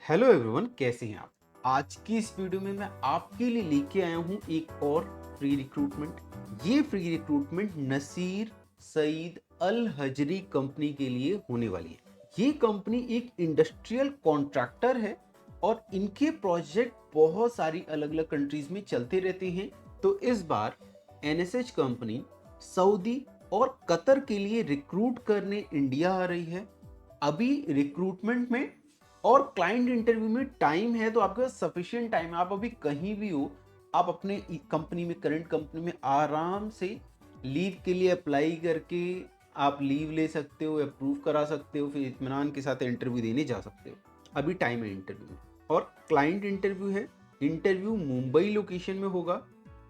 Hello everyone, कैसे हैं आप। आज की इस वीडियो में मैं आपके लिए लेके आया हूं एक और फ्री रिक्रूटमेंट। ये फ्री रिक्रूटमेंट नसीर सईद अल हजरी कंपनी के लिए होने वाली है। ये कंपनी एक इंडस्ट्रियल कॉन्ट्रैक्टर है और इनके प्रोजेक्ट बहुत सारी अलग अलग कंट्रीज में चलते रहते हैं। तो इस बार एनएसएच कंपनी सऊदी और कतर के लिए रिक्रूट करने इंडिया आ रही है। अभी रिक्रूटमेंट में और क्लाइंट इंटरव्यू में टाइम है, तो आपके पास सफिशिएंट टाइम है। आप अभी कहीं भी हो, आप अपने कंपनी में, करंट कंपनी में आराम से लीव के लिए अप्लाई करके आप लीव ले सकते हो, अप्रूव करा सकते हो, फिर इत्मीनान के साथ इंटरव्यू देने जा सकते हो। अभी टाइम है इंटरव्यू में और क्लाइंट इंटरव्यू है। इंटरव्यू मुंबई लोकेशन में होगा।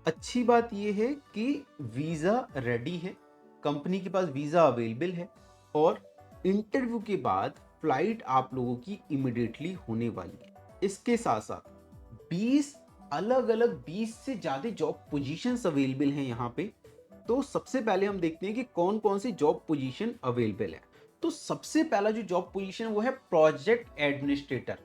अच्छी बात यह है कि वीज़ा रेडी है, कंपनी के पास वीज़ा अवेलेबल है और इंटरव्यू के बाद फ्लाइट आप लोगों की इमिडिएटली होने वाली है। इसके साथ साथ 20 अलग अलग 20 से ज़्यादा जॉब पोजीशंस अवेलेबल हैं यहाँ पे। तो सबसे पहले हम देखते हैं कि कौन कौन सी जॉब पोजीशन अवेलेबल है। तो सबसे पहला जो जॉब पोजीशन वो है प्रोजेक्ट एडमिनिस्ट्रेटर।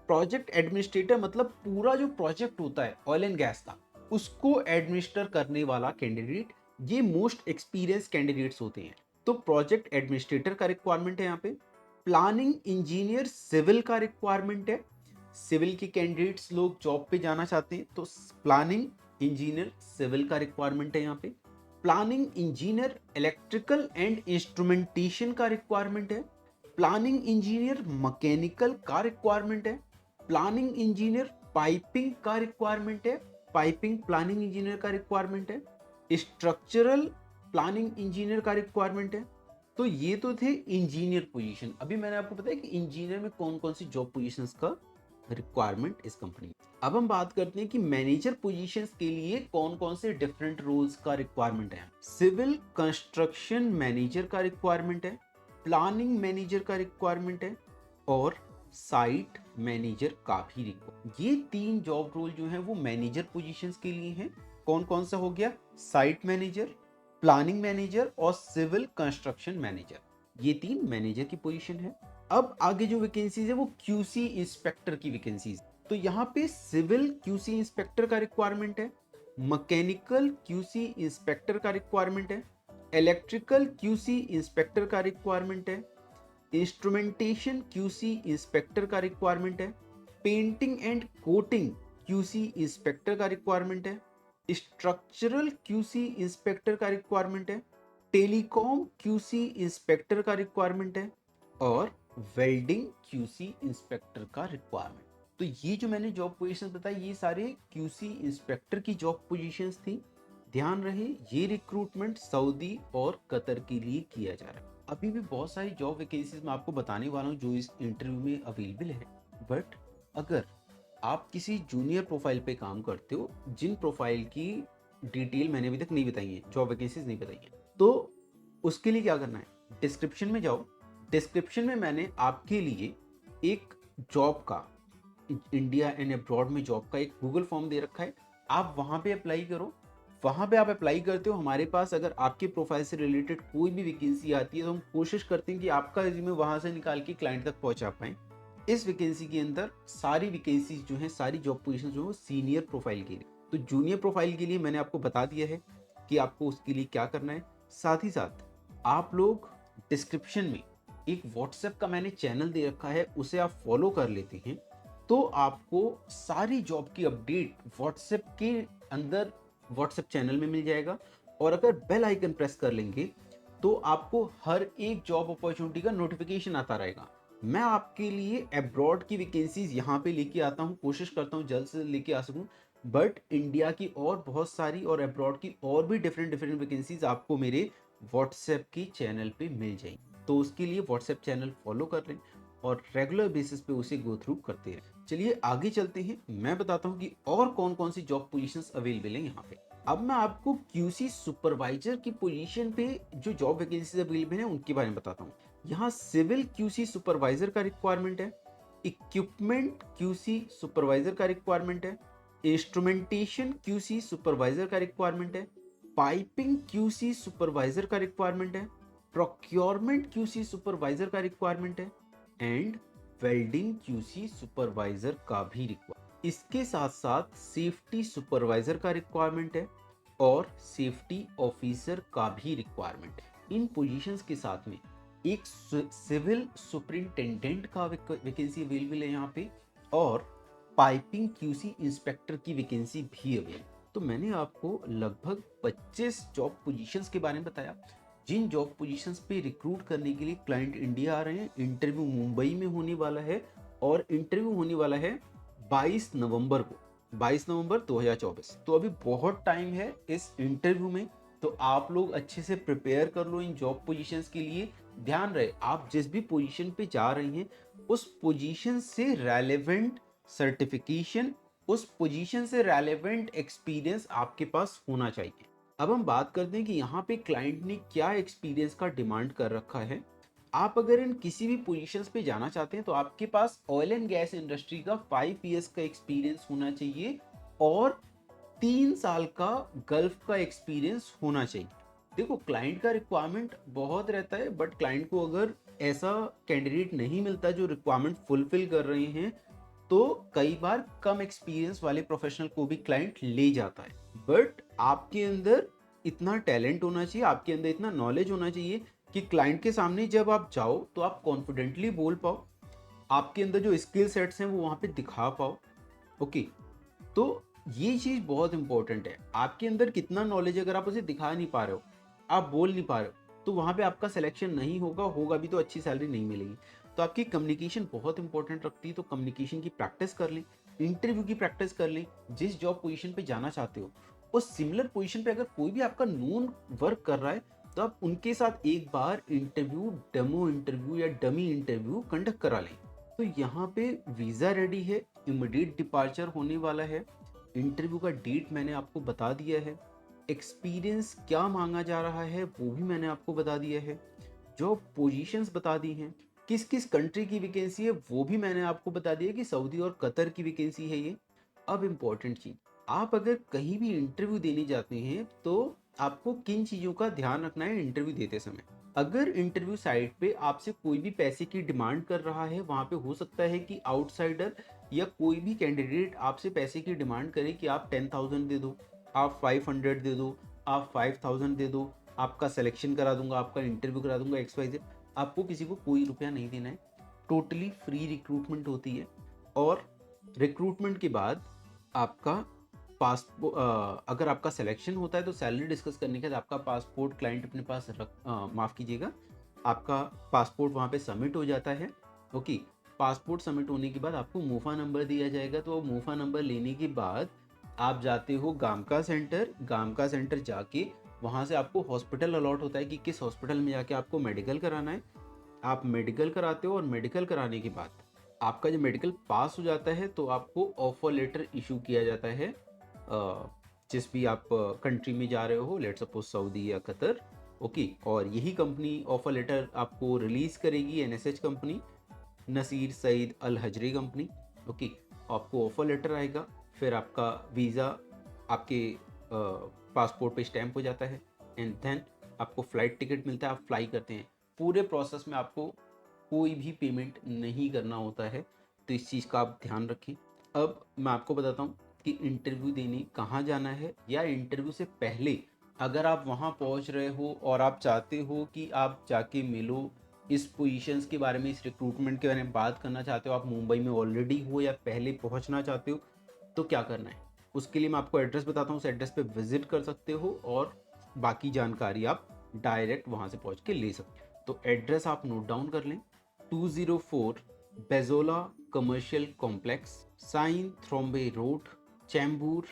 प्रोजेक्ट एडमिनिस्ट्रेटर मतलब पूरा जो प्रोजेक्ट होता है ऑयल एंड गैस का, उसको एडमिनिस्टर करने वाला कैंडिडेट। ये मोस्ट एक्सपीरियंस कैंडिडेट्स होते हैं। तो प्रोजेक्ट एडमिनिस्ट्रेटर का रिक्वायरमेंट है यहाँ पे। प्लानिंग इंजीनियर सिविल का रिक्वायरमेंट है। सिविल के कैंडिडेट्स लोग जॉब पे जाना चाहते हैं, तो प्लानिंग इंजीनियर सिविल का रिक्वायरमेंट है यहाँ पे। Planning engineer electrical and instrumentation का रिक्वायरमेंट है। प्लानिंग इंजीनियर मैकेनिकल का रिक्वायरमेंट है। प्लानिंग इंजीनियर पाइपिंग का रिक्वायरमेंट है। पाइपिंग प्लानिंग इंजीनियर का रिक्वायरमेंट है। स्ट्रक्चरल प्लानिंग इंजीनियर का रिक्वायरमेंट है। तो ये तो थे इंजीनियर पोजीशन। अभी मैंने आपको बताया कि इंजीनियर में कौन कौन सी जॉब पोजीशंस का रिक्वायरमेंट इस कंपनी। अब हम बात करते हैं कि मैनेजर पोजीशंस के लिए कौन कौन से डिफरेंट रोल्स का रिक्वायरमेंट है। सिविल कंस्ट्रक्शन मैनेजर का रिक्वायरमेंट है, प्लानिंग मैनेजर का रिक्वायरमेंट है और साइट मैनेजर का भी रिक्वायरमेंट। ये तीन जॉब रोल जो है वो मैनेजर पोजीशंस के लिए हैं। कौन कौन सा हो गया? साइट मैनेजर, प्लानिंग मैनेजर और सिविल कंस्ट्रक्शन मैनेजर। ये तीन मैनेजर की पोजीशन है। अब आगे जो वैकेंसीज है वो क्यूसी इंस्पेक्टर की वैकेंसीज। तो यहाँ पे सिविल क्यूसी इंस्पेक्टर का रिक्वायरमेंट है, मैकेनिकल क्यूसी इंस्पेक्टर का रिक्वायरमेंट है, इलेक्ट्रिकल क्यूसी इंस्पेक्टर का रिक्वायरमेंट है, इंस्ट्रूमेंटेशन क्यूसी इंस्पेक्टर का रिक्वायरमेंट है, painting and coating QC inspector का रिक्वायरमेंट है, स्ट्रक्चरल क्यूसी इंस्पेक्टर का रिक्वायरमेंट है, टेलीकॉम क्यूसी इंस्पेक्टर का रिक्वायरमेंट है और वेल्डिंग क्यूसी इंस्पेक्टर का रिक्वायरमेंट। तो ये जो मैंने जॉब पोजीशंस बताई, ये सारे क्यूसी इंस्पेक्टर की जॉब पोजीशंस थी। ध्यान रहे, ये रिक्रूटमेंट सऊदी और कतर के लिए किया जा रहा है। अभी भी बहुत सारी जॉब वैकेंसीज मैं आपको बताने वाला हूँ जो इस इंटरव्यू में अवेलेबल है। बट अगर आप किसी जूनियर प्रोफाइल पे काम करते हो, जिन प्रोफाइल की डिटेल मैंने अभी तक नहीं बताई है, जॉब वैकेंसीज नहीं बताई है, तो उसके लिए क्या करना है? डिस्क्रिप्शन में जाओ। डिस्क्रिप्शन में मैंने आपके लिए एक जॉब का, इंडिया एंड अब्रॉड में जॉब का एक गूगल फॉर्म दे रखा है। आप वहाँ पे अप्लाई करो। वहाँ पे आप अप्लाई करते हो, हमारे पास अगर आपके प्रोफाइल से रिलेटेड कोई भी वैकेंसी आती है तो हम कोशिश करते हैं कि आपका रिज्यूमे वहाँ से निकाल के क्लाइंट तक पहुँचा पाएँ। इस वैकेंसी के अंदर सारी वैकेंसीज जो हैं, सारी जॉब पोजीशन जो है वो सीनियर प्रोफाइल के लिए। तो जूनियर प्रोफाइल के लिए मैंने आपको बता दिया है कि आपको उसके लिए क्या करना है। साथ ही साथ आप लोग डिस्क्रिप्शन में एक व्हाट्सएप का मैंने चैनल दे रखा है, उसे आप फॉलो कर लेते हैं तो आपको सारी जॉब की अपडेट व्हाट्सएप के अंदर, व्हाट्सएप चैनल में मिल जाएगा। और अगर बेल आइकन प्रेस कर लेंगे तो आपको हर एक जॉब अपॉर्चुनिटी का नोटिफिकेशन आता रहेगा। मैं आपके लिए अब्रॉड की वैकेंसीज यहाँ पे लेके आता हूँ, कोशिश करता हूँ जल्द से लेके आ सकूँ। बट इंडिया की और बहुत सारी और अब्रॉड की और भी डिफरेंट डिफरेंट वैकेंसीज आपको मेरे व्हाट्सएप की चैनल पे मिल जाएंगी। तो उसके लिए व्हाट्सएप चैनल फॉलो कर लें और रेगुलर बेसिस पे उसे गो थ्रू करते रहें। चलिए आगे चलते हैं, मैं बताता हूँ कि और कौन कौन सी जॉब पोजीशंस अवेलेबल हैं यहाँ पे। अब मैं आपको क्यूसी सुपरवाइजर की पोजीशन पे जो जॉब वैकेंसीज अवेलेबल हैं उनके बारे में बताता हूँ। यहाँ सिविल क्यूसी सुपरवाइजर का रिक्वायरमेंट है, इक्विपमेंट क्यूसी सुपरवाइजर का रिक्वायरमेंट है, इंस्ट्रूमेंटेशन क्यूसी सुपरवाइजर का रिक्वायरमेंट है, पाइपिंग क्यूसी सुपरवाइजर का रिक्वायरमेंट है, प्रोक्योरमेंट क्यूसी सुपरवाइजर का रिक्वायरमेंट है एंड वेल्डिंग क्यूसी सुपरवाइजर का भी रिक्वायरमेंट, इसके साथ साथ सेफ्टी सुपरवाइजर का रिक्वायरमेंट है और सेफ्टी ऑफिसर का भी रिक्वायरमेंट है। इन पोजीशंस के साथ में एक सिविल सुपरिंटेंडेंट का वैकेंसी अवेलेबल है यहाँ पे, और पाइपिंग क्यूसी इंस्पेक्टर की वैकेंसी भी अवेलेबल। तो मैंने आपको लगभग 25 जॉब पोजीशंस के बारे में बताया, जिन जॉब पोजीशंस पे रिक्रूट करने के लिए क्लाइंट इंडिया आ रहे हैं। इंटरव्यू मुंबई में होने वाला है और इंटरव्यू होने वाला है 22 नवंबर को, 22 नवंबर 2024। तो अभी बहुत टाइम है इस इंटरव्यू में, तो आप लोग अच्छे से प्रिपेयर कर लो इन जॉब पोजीशंस के लिए। ध्यान रहे, आप जिस भी पोजीशन पे जा रही हैं उस पोजीशन से रेलेवेंट सर्टिफिकेशन, उस पोजीशन से रेलेवेंट एक्सपीरियंस आपके पास होना चाहिए। अब हम बात करते हैं कि यहाँ पे क्लाइंट ने क्या एक्सपीरियंस का डिमांड कर रखा है। आप अगर इन किसी भी पोजीशंस पे जाना चाहते हैं तो आपके पास ऑयल एंड गैस इंडस्ट्री का 5 इयर्स का एक्सपीरियंस होना चाहिए और 3 साल का गल्फ का एक्सपीरियंस होना चाहिए। देखो, क्लाइंट का रिक्वायरमेंट बहुत रहता है, बट क्लाइंट को अगर ऐसा कैंडिडेट नहीं मिलता जो रिक्वायरमेंट फुलफिल कर रहे हैं, तो कई बार कम एक्सपीरियंस वाले प्रोफेशनल को भी क्लाइंट ले जाता है। बट आपके अंदर इतना टैलेंट होना चाहिए, आपके अंदर इतना नॉलेज होना चाहिए कि क्लाइंट के सामने जब आप जाओ तो आप कॉन्फिडेंटली बोल पाओ, आपके अंदर जो स्किल सेट्स हैं वो वहाँ पे दिखा पाओ। ओके, तो ये चीज़ बहुत इंपॉर्टेंट है। आपके अंदर कितना नॉलेज, अगर आप उसे दिखा नहीं पा रहे हो, आप बोल नहीं पा रहे हो, तो वहाँ पे आपका सिलेक्शन नहीं होगा, होगा भी तो अच्छी सैलरी नहीं मिलेगी। तो आपकी कम्युनिकेशन बहुत इंपॉर्टेंट रखती है, तो कम्युनिकेशन की प्रैक्टिस कर लें, इंटरव्यू की प्रैक्टिस कर लें। जिस जॉब पोजीशन पे जाना चाहते हो उस सिमिलर पोजीशन पे अगर कोई भी आपका नोन वर्क कर रहा है तो आप उनके साथ एक बार इंटरव्यू, डेमो इंटरव्यू या डमी इंटरव्यू कंडक्ट करा लें। तो यहाँ पे वीज़ा रेडी है, इमीडिएट डिपार्चर होने वाला है। इंटरव्यू का डेट मैंने आपको बता दिया है, एक्सपीरियंस क्या मांगा जा रहा है वो भी मैंने आपको बता दिया है, जो पोजीशंस बता दी हैं, किस किस कंट्री की वैकेंसी है वो भी मैंने आपको बता दिया कि सऊदी और कतर की वैकेंसी है ये। अब इम्पोर्टेंट चीज, आप अगर कहीं भी इंटरव्यू देने जाते हैं तो आपको किन चीज़ों का ध्यान रखना है इंटरव्यू देते समय। अगर इंटरव्यू साइट पे आपसे कोई भी पैसे की डिमांड कर रहा है, वहाँ पे हो सकता है कि आउटसाइडर या कोई भी कैंडिडेट आपसे पैसे की डिमांड करे कि आप 10,000 दे दो, आप 500 दे दो, आप 5,000 दे दो, आपका सिलेक्शन करा दूंगा, आपका इंटरव्यू करा दूंगा, XYZ। आपको किसी को कोई रुपया नहीं देना है, टोटली फ्री रिक्रूटमेंट होती है। और रिक्रूटमेंट के बाद आपका पासपोर्ट, अगर आपका सिलेक्शन होता है तो सैलरी डिस्कस करने के बाद आपका पासपोर्ट क्लाइंट अपने पास माफ़ कीजिएगा, आपका पासपोर्ट वहाँ पे सबमिट हो जाता है। ओके, पासपोर्ट सबमिट होने के बाद आपको मूफा नंबर दिया जाएगा। तो मूफा नंबर लेने के बाद आप जाते हो गामका सेंटर, गामका सेंटर जाके वहाँ से आपको हॉस्पिटल अलॉट होता है कि किस हॉस्पिटल में जाके आपको मेडिकल कराना है। आप मेडिकल कराते हो और मेडिकल कराने के बाद आपका जब मेडिकल पास हो जाता है तो आपको ऑफर लेटर इशू किया जाता है, जिस भी आप कंट्री में जा रहे हो, लेट्स सपोज सऊदी या कतर। ओके, और यही कंपनी ऑफर लेटर आपको रिलीज करेगी, NSH कंपनी, नसीर सईद अल हजरी कंपनी। ओके, आपको ऑफर लेटर आएगा, फिर आपका वीज़ा आपके पासपोर्ट पे स्टैंप हो जाता है, एंड देन आपको फ्लाइट टिकट मिलता है, आप फ्लाई करते हैं। पूरे प्रोसेस में आपको कोई भी पेमेंट नहीं करना होता है, तो इस चीज़ का आप ध्यान रखें। अब मैं आपको बताता हूँ कि इंटरव्यू देने कहाँ जाना है, या इंटरव्यू से पहले अगर आप वहाँ पहुँच रहे हो और आप चाहते हो कि आप जाके मिलो, इस पोजीशंस के बारे में, इस रिक्रूटमेंट के बारे में बात करना चाहते हो, आप मुंबई में ऑलरेडी हो या पहले पहुँचना चाहते हो, तो क्या करना है उसके लिए मैं आपको एड्रेस बताता हूँ। उस एड्रेस पे विजिट कर सकते हो और बाकी जानकारी आप डायरेक्ट वहाँ से पहुँच के ले सकते हो। तो एड्रेस आप नोट डाउन कर लें, 204 Bezzola commercial complex, Sion Trombay road, Chembur,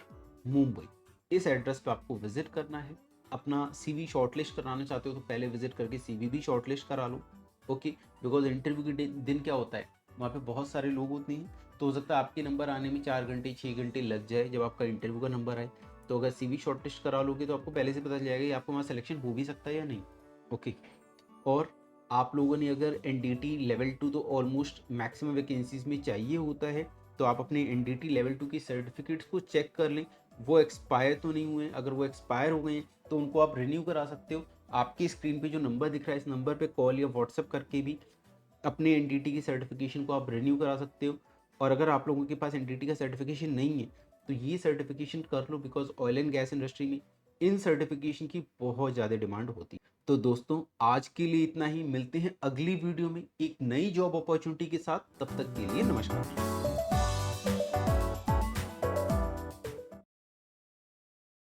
Mumbai. इस एड्रेस पे आपको विजिट करना है। अपना CV शॉर्टलिस्ट कराना चाहते हो तो पहले विजिट करके CV भी शॉर्टलिस्ट करा लो। ओके, बिकॉज इंटरव्यू के दिन क्या होता है, वहाँ पे बहुत सारे लोग होते हैं, तो हो सकता है आपके नंबर आने में 4 घंटे 6 घंटे लग जाए जब आपका इंटरव्यू का नंबर आए। तो अगर CV शॉर्टलिस्ट करा लोगे तो आपको पहले से पता चल जाएगा कि आपको वहाँ सिलेक्शन हो भी सकता है या नहीं। ओके, और आप लोगों ने अगर NDT लेवल 2 तो ऑलमोस्ट मैक्सिमम वैकेंसीज में चाहिए होता है, तो आप अपने NDT लेवल 2 की सर्टिफिकेट्स को चेक कर लें, वो एक्सपायर तो नहीं हुए। अगर वो एक्सपायर हो गए तो उनको आप रिन्यू करा सकते हो। आपकी स्क्रीन पे जो नंबर दिख रहा है, इस नंबर पे कॉल या व्हाट्सएप करके भी अपने एनडीटी की सर्टिफिकेशन को आप रिन्यू करा सकते हो। और अगर आप लोगों के पास एनडीटी का सर्टिफिकेशन नहीं है तो ये सर्टिफिकेशन कर लो, because oil and gas industry में इन सर्टिफिकेशन की बहुत ज़्यादा डिमांड होती है। तो दोस्तों आज के लिए इतना ही, मिलते हैं अगली वीडियो में एक नई जॉब अपॉर्चुनिटी के साथ। तब तक के लिए नमस्कार।